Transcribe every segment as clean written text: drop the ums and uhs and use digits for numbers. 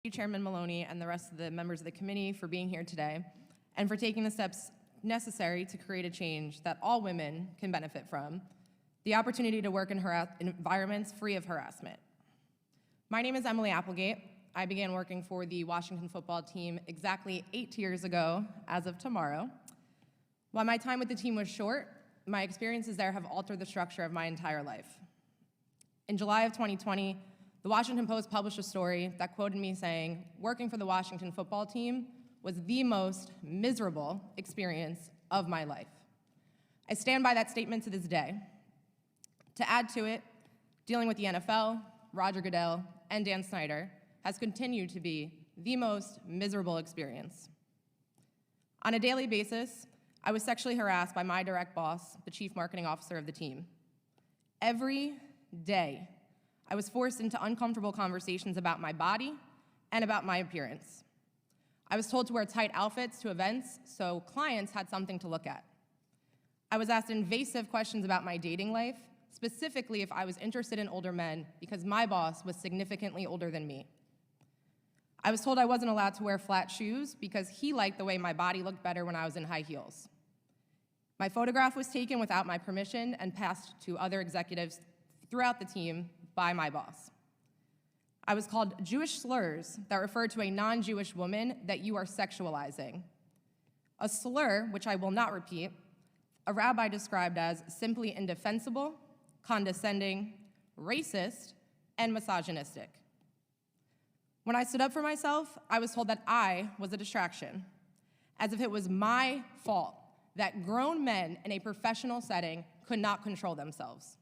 you, Chairman Maloney, and the rest of the members of the committee for being here today and for taking the steps necessary to create a change that all women can benefit from, the opportunity to work in environments free of harassment. My name is Emily Applegate. I began working for the Washington football team exactly 8 years ago as of tomorrow. While my time with the team was short, my experiences there have altered the structure of my entire life. In July of 2020, the Washington Post published a story that quoted me saying, working for the Washington football team was the most miserable experience of my life. I stand by that statement to this day. To add to it, dealing with the NFL, Roger Goodell, and Dan Snyder has continued to be the most miserable experience. On a daily basis, I was sexually harassed by my direct boss, the chief marketing officer of the team. Every day, I was forced into uncomfortable conversations about my body and about my appearance. I was told to wear tight outfits to events so clients had something to look at. I was asked invasive questions about my dating life, specifically if I was interested in older men because my boss was significantly older than me. I was told I wasn't allowed to wear flat shoes because he liked the way my body looked better when I was in high heels. My photograph was taken without my permission and passed to other executives throughout the team by my boss. I was called Jewish slurs that referred to a non-Jewish woman that you are sexualizing. A slur, which I will not repeat, a rabbi described as simply indefensible, condescending, racist, and misogynistic. When I stood up for myself, I was told that I was a distraction, as if it was my fault that grown men in a professional setting could not control themselves.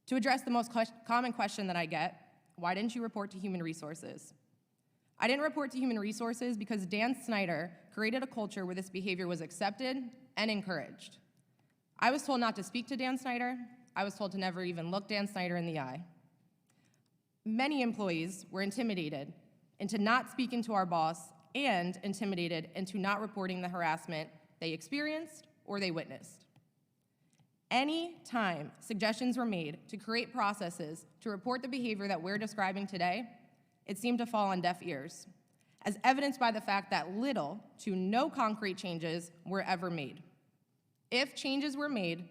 To address the most common question that I get, why didn't you report to Human Resources? I didn't report to Human Resources because Dan Snyder created a culture where this behavior was accepted and encouraged. I was told not to speak to Dan Snyder. I was told to never even look Dan Snyder in the eye. Many employees were intimidated into not speaking to our boss and intimidated into not reporting the harassment they experienced or they witnessed. Any time suggestions were made to create processes to report the behavior that we're describing today, it seemed to fall on deaf ears, as evidenced by the fact that little to no concrete changes were ever made. If changes were made,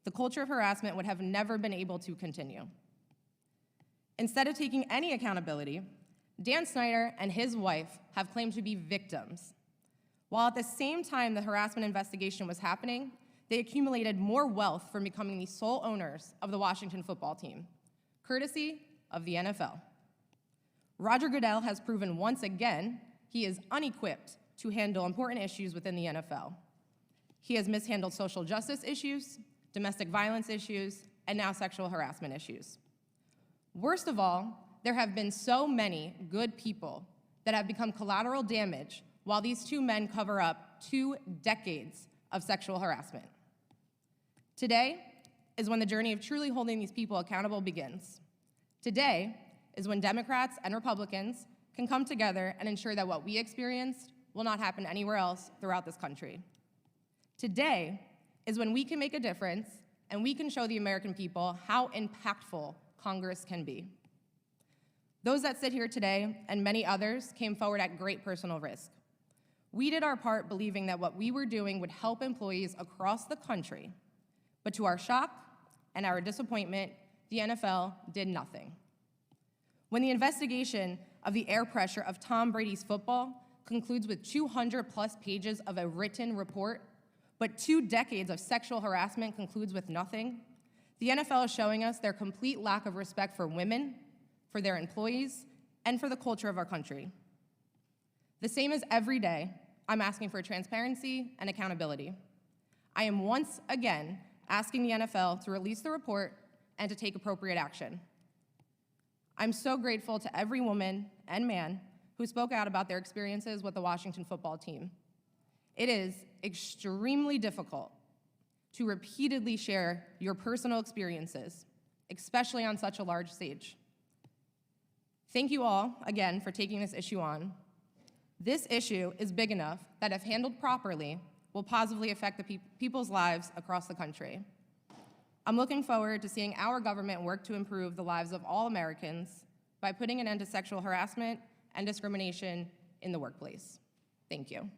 the culture of harassment would have never been able to continue. Instead of taking any accountability, Dan Snyder and his wife have claimed to be victims. While at the same time the harassment investigation was happening, they accumulated more wealth from becoming the sole owners of the Washington football team, courtesy of the NFL. Roger Goodell has proven once again he is unequipped to handle important issues within the NFL. He has mishandled social justice issues, domestic violence issues, and now sexual harassment issues. Worst of all, there have been so many good people that have become collateral damage while these two men cover up 2 decades of sexual harassment. Today is when the journey of truly holding these people accountable begins. Today is when Democrats and Republicans can come together and ensure that what we experienced will not happen anywhere else throughout this country. Today is when we can make a difference and we can show the American people how impactful Congress can be. Those that sit here today and many others came forward at great personal risk. We did our part believing that what we were doing would help employees across the country, but to our shock and our disappointment, the NFL did nothing. When the investigation of the air pressure of Tom Brady's football concludes with 200+ pages of a written report, but 2 decades of sexual harassment concludes with nothing, the NFL is showing us their complete lack of respect for women, for their employees, and for the culture of our country. The same as every day, I'm asking for transparency and accountability. I am once again asking the NFL to release the report and to take appropriate action. I'm so grateful to every woman and man who spoke out about their experiences with the Washington football team. It is extremely difficult to repeatedly share your personal experiences, especially on such a large stage. Thank you all, again, for taking this issue on. This issue is big enough that if handled properly, will positively affect the people's lives across the country. I'm looking forward to seeing our government work to improve the lives of all Americans by putting an end to sexual harassment and discrimination in the workplace. Thank you.